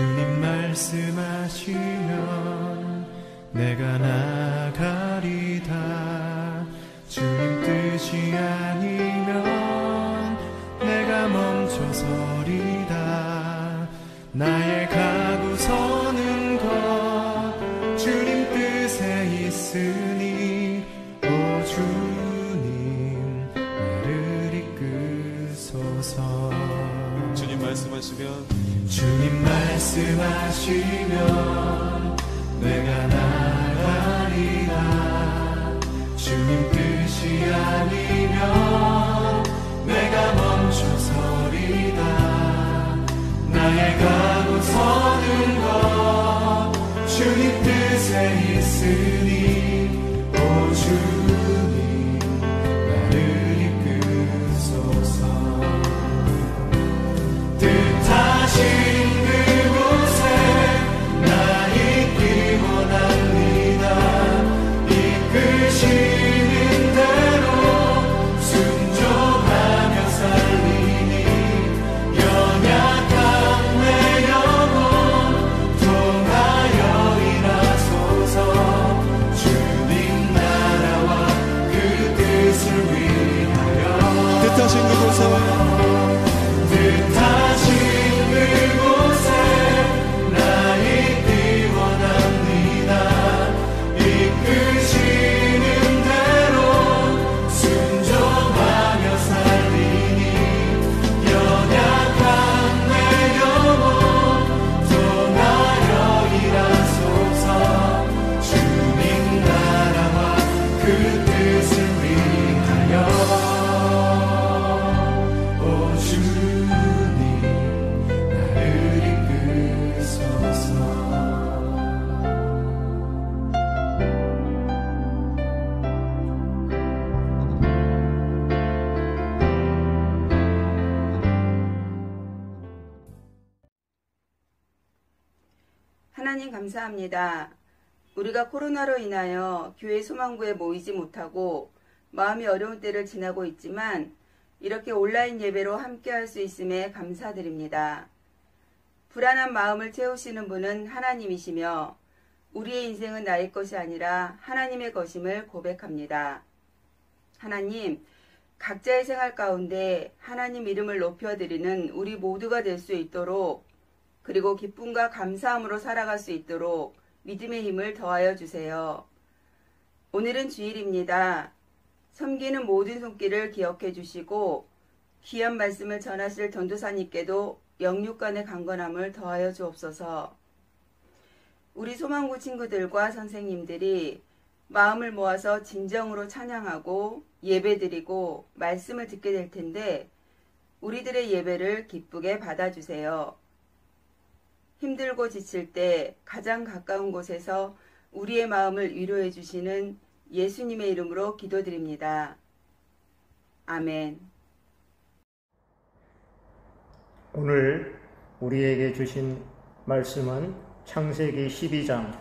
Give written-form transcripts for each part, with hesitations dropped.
주님 말씀하시면 내가 나가리다. 주님 뜻이 아니면 내가 멈춰서리다. 나의 가고 서는 것 주님 뜻에 있으니 오 주님 나를 이끄소서. 주님 말씀하시면 내가 나가리라. 주님 뜻이 아니면 내가 멈춰서리다. 나의 가고 서는 것 주님 뜻에 있으니 오 주님 나를 이끄소서. 뜻하신 그곳에 나 있기 원합니다. 이끄시는 대로 순종하며 살리니 연약한 내 영혼 통하여 일하소서. 주님 나라와 그 뜻을 위하여. 뜻하신 그곳에 나 있기 원합니다. 이끄시는 대로 순종하며 살리니 연약한 내 영혼 통하여 일하소서. 주님 나라와 그 뜻을 위하여. 오 주님 나를 이끄소서. 하나님 감사합니다. 우리가 코로나로 인하여 교회 소망구에 모이지 못하고 마음이 어려운 때를 지나고 있지만 이렇게 온라인 예배로 함께할 수 있음에 감사드립니다. 불안한 마음을 채우시는 분은 하나님이시며 우리의 인생은 나의 것이 아니라 하나님의 것임을 고백합니다. 하나님, 각자의 생활 가운데 하나님 이름을 높여드리는 우리 모두가 될 수 있도록, 그리고 기쁨과 감사함으로 살아갈 수 있도록 믿음의 힘을 더하여 주세요. 오늘은 주일입니다. 섬기는 모든 손길을 기억해 주시고 귀한 말씀을 전하실 전도사님께도 영육간의 강건함을 더하여 주옵소서. 우리 소망구 친구들과 선생님들이 마음을 모아서 진정으로 찬양하고 예배드리고 말씀을 듣게 될 텐데 우리들의 예배를 기쁘게 받아주세요. 힘들고 지칠 때 가장 가까운 곳에서 우리의 마음을 위로해 주시는 예수님의 이름으로 기도드립니다. 아멘. 오늘 우리에게 주신 말씀은 창세기 12장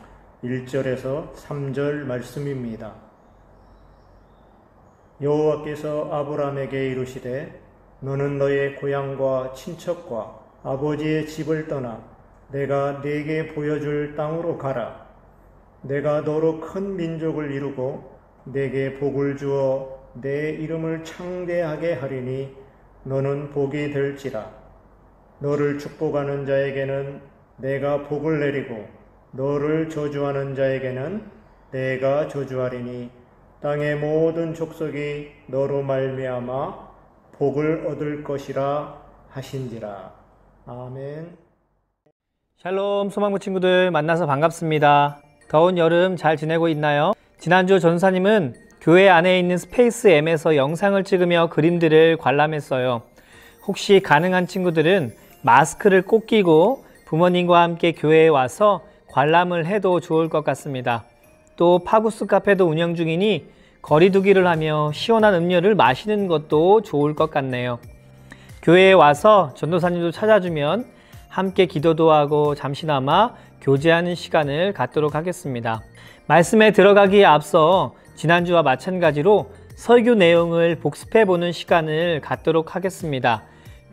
1절에서 3절 말씀입니다. 여호와께서 아브라함에게 이르시되 너는 너의 고향과 친척과 아버지의 집을 떠나 내가 네게 보여줄 땅으로 가라. 내가 너로 큰 민족을 이루고 네게 복을 주어 내 이름을 창대하게 하리니 너는 복이 될지라. 너를 축복하는 자에게는 내가 복을 내리고 너를 저주하는 자에게는 내가 저주하리니 땅의 모든 족속이 너로 말미암아 복을 얻을 것이라 하신지라. 아멘. 샬롬 소망구 친구들 만나서 반갑습니다. 더운 여름 잘 지내고 있나요? 지난주 전사님은 교회 안에 있는 스페이스 M에서 영상을 찍으며 그림들을 관람했어요. 혹시 가능한 친구들은 마스크를 꼭 끼고 부모님과 함께 교회에 와서 관람을 해도 좋을 것 같습니다. 또 파구스 카페도 운영 중이니 거리두기를 하며 시원한 음료를 마시는 것도 좋을 것 같네요. 교회에 와서 전도사님도 찾아주면 함께 기도도 하고 잠시나마 교제하는 시간을 갖도록 하겠습니다. 말씀에 들어가기에 앞서 지난주와 마찬가지로 설교 내용을 복습해보는 시간을 갖도록 하겠습니다.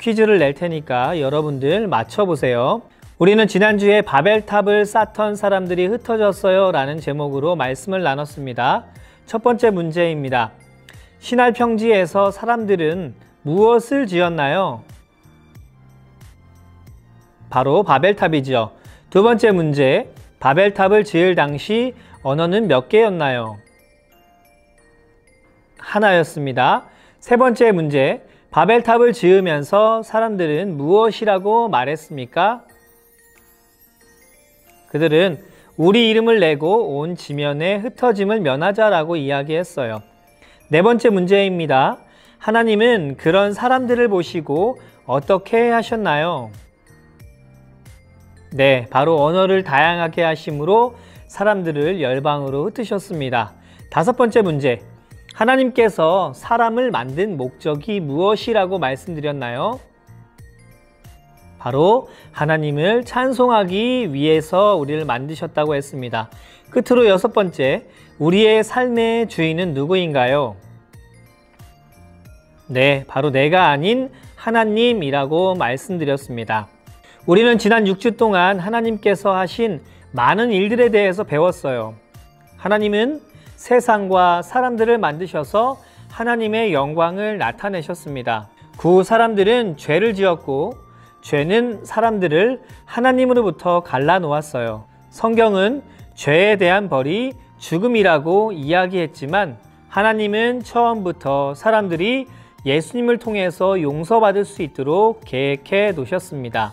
퀴즈를 낼 테니까 여러분들 맞춰보세요. 우리는 지난주에 바벨탑을 쌓던 사람들이 흩어졌어요 라는 제목으로 말씀을 나눴습니다. 첫 번째 문제입니다. 신할 평지에서 사람들은 무엇을 지었나요? 바로 바벨탑이죠. 두 번째 문제, 바벨탑을 지을 당시 언어는 몇 개였나요? 하나였습니다. 세 번째 문제, 바벨탑을 지으면서 사람들은 무엇이라고 말했습니까? 그들은 우리 이름을 내고 온 지면에 흩어짐을 면하자라고 이야기했어요. 네 번째 문제입니다. 하나님은 그런 사람들을 보시고 어떻게 하셨나요? 네, 바로 언어를 다양하게 하심으로 사람들을 열방으로 흩으셨습니다. 다섯 번째 문제, 하나님께서 사람을 만든 목적이 무엇이라고 말씀드렸나요? 바로 하나님을 찬송하기 위해서 우리를 만드셨다고 했습니다. 끝으로 여섯 번째, 우리의 삶의 주인은 누구인가요? 네, 바로 내가 아닌 하나님이라고 말씀드렸습니다. 우리는 지난 6주 동안 하나님께서 하신 많은 일들에 대해서 배웠어요. 하나님은 세상과 사람들을 만드셔서 하나님의 영광을 나타내셨습니다. 구 사람들은 죄를 지었고 죄는 사람들을 하나님으로부터 갈라놓았어요. 성경은 죄에 대한 벌이 죽음이라고 이야기했지만 하나님은 처음부터 사람들이 예수님을 통해서 용서받을 수 있도록 계획해 놓으셨습니다.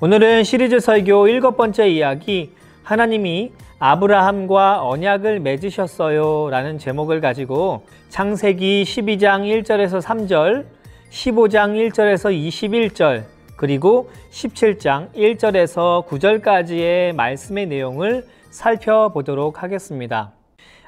오늘은 시리즈 설교 7번째 이야기, 하나님이 아브라함과 언약을 맺으셨어요 라는 제목을 가지고 창세기 12장 1절에서 3절, 15장 1절에서 21절, 그리고 17장 1절에서 9절까지의 말씀의 내용을 살펴보도록 하겠습니다.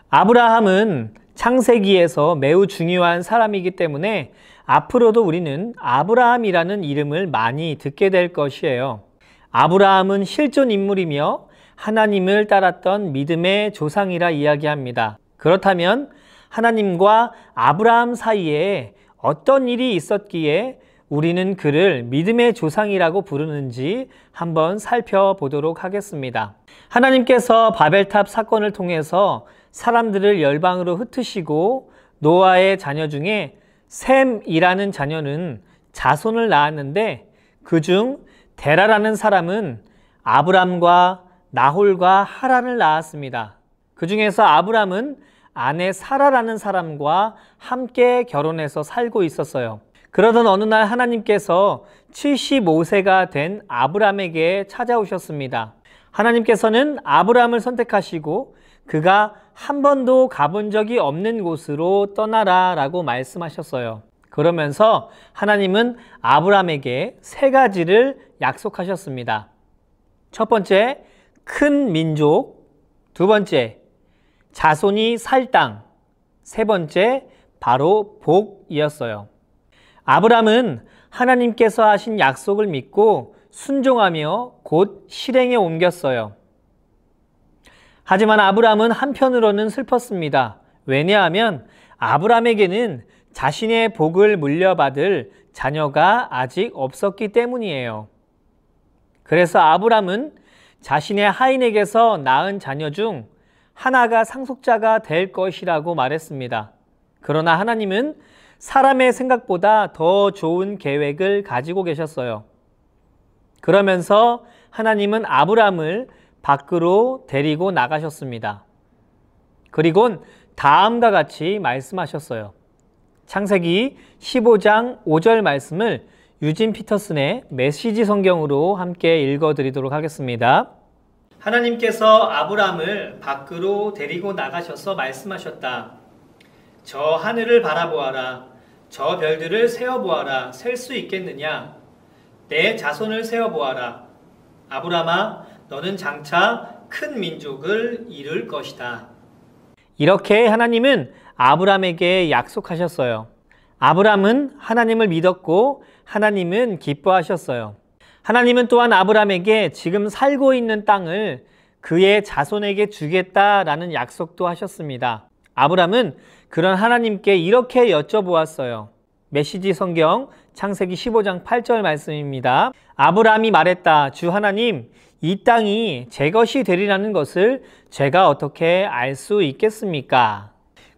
아브라함은 창세기에서 매우 중요한 사람이기 때문에 앞으로도 우리는 아브라함이라는 이름을 많이 듣게 될 것이에요. 아브라함은 실존 인물이며 하나님을 따랐던 믿음의 조상이라 이야기합니다. 그렇다면 하나님과 아브라함 사이에 어떤 일이 있었기에 우리는 그를 믿음의 조상이라고 부르는지 한번 살펴보도록 하겠습니다. 하나님께서 바벨탑 사건을 통해서 사람들을 열방으로 흩으시고 노아의 자녀 중에 셈이라는 자녀는 자손을 낳았는데 그중 데라라는 사람은 아브람과 나홀과 하란을 낳았습니다. 그 중에서 아브람은 아내 사라라는 사람과 함께 결혼해서 살고 있었어요. 그러던 어느 날 하나님께서 75세가 된 아브람에게 찾아오셨습니다. 하나님께서는 아브람을 선택하시고 그가 한 번도 가본 적이 없는 곳으로 떠나라 라고 말씀하셨어요. 그러면서 하나님은 아브람에게 세 가지를 약속하셨습니다. 첫 번째, 큰 민족. 두 번째, 자손이 살 땅. 세 번째, 바로 복이었어요. 아브람은 하나님께서 하신 약속을 믿고 순종하며 곧 실행에 옮겼어요. 하지만 아브람은 한편으로는 슬펐습니다. 왜냐하면 아브람에게는 자신의 복을 물려받을 자녀가 아직 없었기 때문이에요. 그래서 아브람은 자신의 하인에게서 낳은 자녀 중 하나가 상속자가 될 것이라고 말했습니다. 그러나 하나님은 사람의 생각보다 더 좋은 계획을 가지고 계셨어요. 그러면서 하나님은 아브람을 밖으로 데리고 나가셨습니다. 그리고는 다음과 같이 말씀하셨어요. 창세기 15장 5절 말씀을 유진 피터슨의 메시지 성경으로 함께 읽어드리도록 하겠습니다. 하나님께서 아브람을 밖으로 데리고 나가셔서 말씀하셨다. 저 하늘을 바라보아라. 저 별들을 세어보아라. 셀 수 있겠느냐? 내 자손을 세어보아라. 아브람아, 너는 장차 큰 민족을 이룰 것이다. 이렇게 하나님은 아브람에게 약속하셨어요. 아브람은 하나님을 믿었고 하나님은 기뻐하셨어요. 하나님은 또한 아브람에게 지금 살고 있는 땅을 그의 자손에게 주겠다라는 약속도 하셨습니다. 아브람은 그런 하나님께 이렇게 여쭤보았어요. 메시지 성경 창세기 15장 8절 말씀입니다. 아브라함이 말했다. 주 하나님, 이 땅이 제 것이 되리라는 것을 제가 어떻게 알 수 있겠습니까?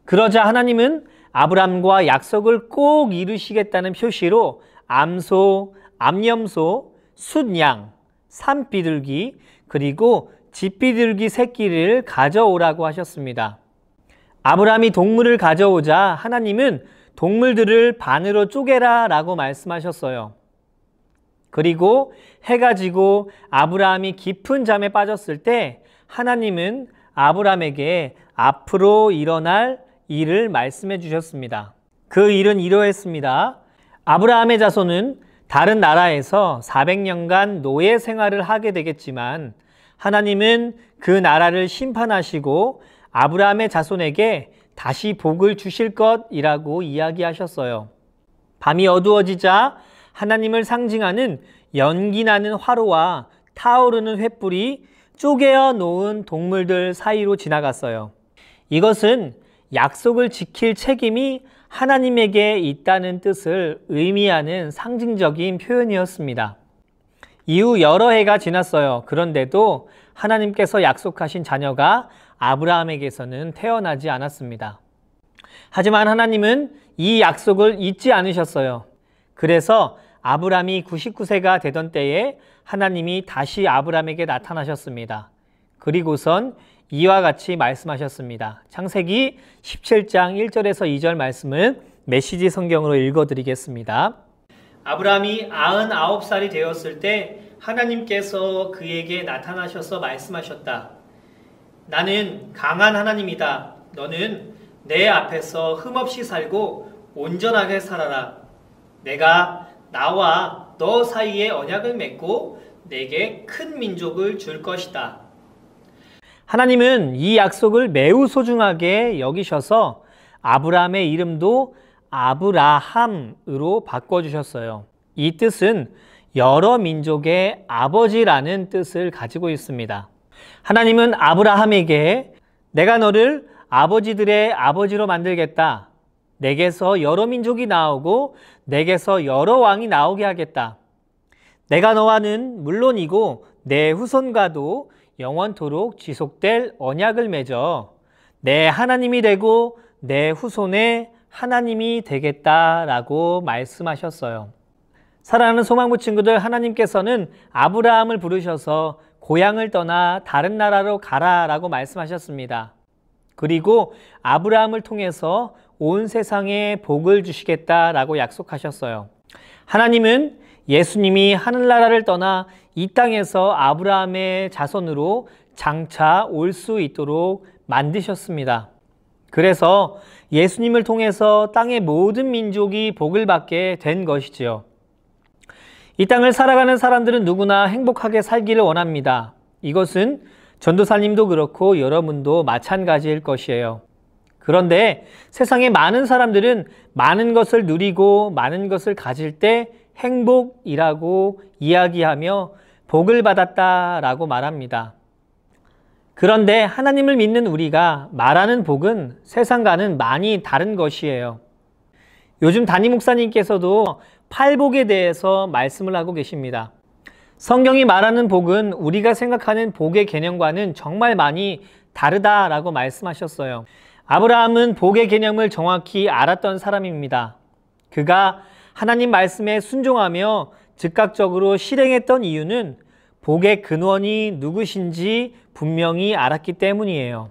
그러자 하나님은 아브라함과 약속을 꼭 이루시겠다는 표시로 암소, 암염소, 숫양, 산비둘기, 그리고 집비둘기 새끼를 가져오라고 하셨습니다. 아브라함이 동물을 가져오자 하나님은 동물들을 반으로 쪼개라 라고 말씀하셨어요. 그리고 해가 지고 아브라함이 깊은 잠에 빠졌을 때 하나님은 아브라함에게 앞으로 일어날 일을 말씀해 주셨습니다. 그 일은 이러했습니다. 아브라함의 자손은 다른 나라에서 400년간 노예 생활을 하게 되겠지만 하나님은 그 나라를 심판하시고 아브라함의 자손에게 다시 복을 주실 것이라고 이야기하셨어요. 밤이 어두워지자 하나님을 상징하는 연기나는 화로와 타오르는 횃불이 쪼개어 놓은 동물들 사이로 지나갔어요. 이것은 약속을 지킬 책임이 하나님에게 있다는 뜻을 의미하는 상징적인 표현이었습니다. 이후 여러 해가 지났어요. 그런데도 하나님께서 약속하신 자녀가 아브라함에게서는 태어나지 않았습니다. 하지만 하나님은 이 약속을 잊지 않으셨어요. 그래서 아브라함이 99세가 되던 때에 하나님이 다시 아브라함에게 나타나셨습니다. 그리고선 이와 같이 말씀하셨습니다. 창세기 17장 1절에서 2절 말씀을 메시지 성경으로 읽어드리겠습니다. 아브라함이 99살이 되었을 때 하나님께서 그에게 나타나셔서 말씀하셨다. 나는 강한 하나님이다. 너는 내 앞에서 흠없이 살고 온전하게 살아라. 내가 나와 너 사이에 언약을 맺고 내게 큰 민족을 줄 것이다. 하나님은 이 약속을 매우 소중하게 여기셔서 아브라함의 이름도 아브라함으로 바꿔주셨어요. 이 뜻은 여러 민족의 아버지라는 뜻을 가지고 있습니다. 하나님은 아브라함에게 내가 너를 아버지들의 아버지로 만들겠다. 내게서 여러 민족이 나오고 내게서 여러 왕이 나오게 하겠다. 내가 너와는 물론이고 내 후손과도 영원토록 지속될 언약을 맺어 내 하나님이 되고 내 후손의 하나님이 되겠다라고 말씀하셨어요. 사랑하는 소망부 친구들, 하나님께서는 아브라함을 부르셔서 고향을 떠나 다른 나라로 가라라고 말씀하셨습니다. 그리고 아브라함을 통해서 온 세상에 복을 주시겠다라고 약속하셨어요. 하나님은 예수님이 하늘나라를 떠나 이 땅에서 아브라함의 자손으로 장차 올 수 있도록 만드셨습니다. 그래서 예수님을 통해서 땅의 모든 민족이 복을 받게 된 것이지요. 이 땅을 살아가는 사람들은 누구나 행복하게 살기를 원합니다. 이것은 전도사님도 그렇고 여러분도 마찬가지일 것이에요. 그런데 세상의 많은 사람들은 많은 것을 누리고 많은 것을 가질 때 행복이라고 이야기하며 복을 받았다라고 말합니다. 그런데 하나님을 믿는 우리가 말하는 복은 세상과는 많이 다른 것이에요. 요즘 담임 목사님께서도 팔복에 대해서 말씀을 하고 계십니다. 성경이 말하는 복은 우리가 생각하는 복의 개념과는 정말 많이 다르다라고 말씀하셨어요. 아브라함은 복의 개념을 정확히 알았던 사람입니다. 그가 하나님 말씀에 순종하며 즉각적으로 실행했던 이유는 복의 근원이 누구신지 분명히 알았기 때문이에요.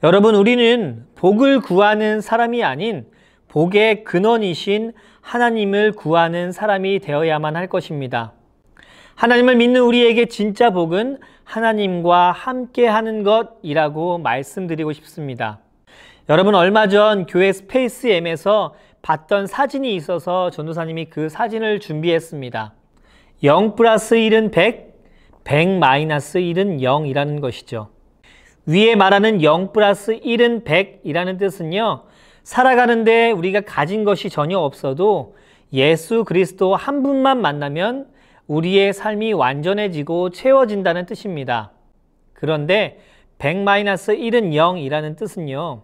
여러분, 우리는 복을 구하는 사람이 아닌 복의 근원이신 하나님을 구하는 사람이 되어야만 할 것입니다. 하나님을 믿는 우리에게 진짜 복은 하나님과 함께 하는 것이라고 말씀드리고 싶습니다. 여러분, 얼마 전 교회 스페이스 M에서 봤던 사진이 있어서 전도사님이 그 사진을 준비했습니다. 0 플러스 1은 100, 100 마이너스 1은 0이라는 것이죠. 위에 말하는 0 플러스 1은 100이라는 뜻은요, 살아가는데 우리가 가진 것이 전혀 없어도 예수 그리스도 한 분만 만나면 우리의 삶이 완전해지고 채워진다는 뜻입니다. 그런데 100 마이너스 1은 0이라는 뜻은요,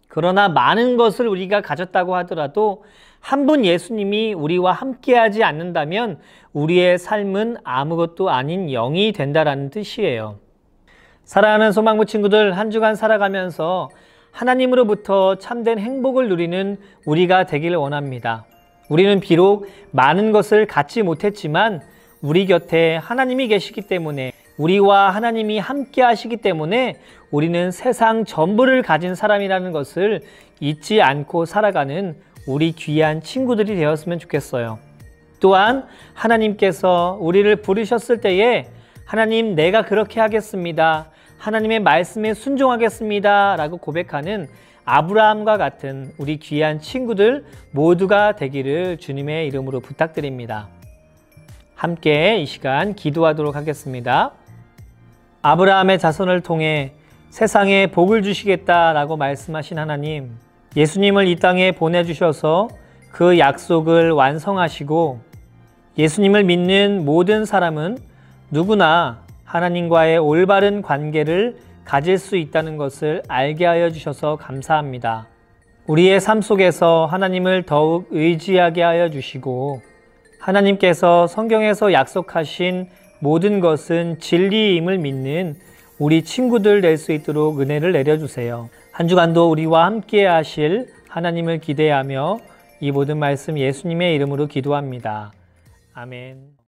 그러나 많은 것을 우리가 가졌다고 하더라도 한 분 예수님이 우리와 함께하지 않는다면 우리의 삶은 아무것도 아닌 0이 된다라는 뜻이에요. 사랑하는 소망부 친구들, 한 주간 살아가면서 하나님으로부터 참된 행복을 누리는 우리가 되기를 원합니다. 우리는 비록 많은 것을 갖지 못했지만 우리 곁에 하나님이 계시기 때문에, 우리와 하나님이 함께 하시기 때문에 우리는 세상 전부를 가진 사람이라는 것을 잊지 않고 살아가는 우리 귀한 친구들이 되었으면 좋겠어요. 또한 하나님께서 우리를 부르셨을 때에 하나님, 내가 그렇게 하겠습니다, 하나님의 말씀에 순종하겠습니다 라고 고백하는 아브라함과 같은 우리 귀한 친구들 모두가 되기를 주님의 이름으로 부탁드립니다. 함께 이 시간 기도하도록 하겠습니다. 아브라함의 자손을 통해 세상에 복을 주시겠다라고 말씀하신 하나님, 예수님을 이 땅에 보내주셔서 그 약속을 완성하시고 예수님을 믿는 모든 사람은 누구나 하나님과의 올바른 관계를 가질 수 있다는 것을 알게 하여 주셔서 감사합니다. 우리의 삶 속에서 하나님을 더욱 의지하게 하여 주시고 하나님께서 성경에서 약속하신 모든 것은 진리임을 믿는 우리 친구들 될 수 있도록 은혜를 내려주세요. 한 주간도 우리와 함께 하실 하나님을 기대하며 이 모든 말씀 예수님의 이름으로 기도합니다. 아멘.